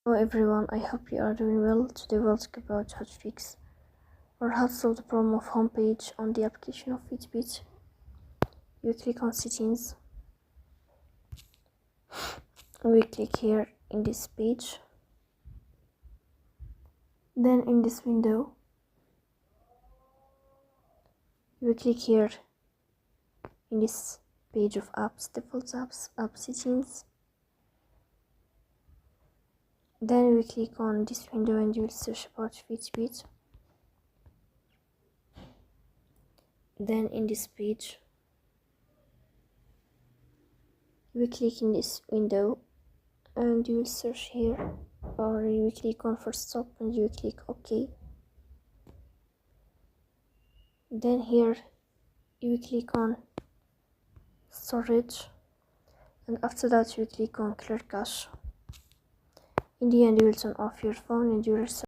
Hello everyone, I hope you are doing well. Today we'll talk about how to fix or how to solve the problem of homepage on the application of Fitbit. You click on settings, we click here in this page, then in this window you click here in this page of apps, default apps, app settings. Then we click on this window and you will search about Fitbit. Then in this page we click in this window and you will search here, or you will click on first stop and you will click OK. Then here you will click on storage, and after that you will click on clear cache. In the end you will turn off your phone and you will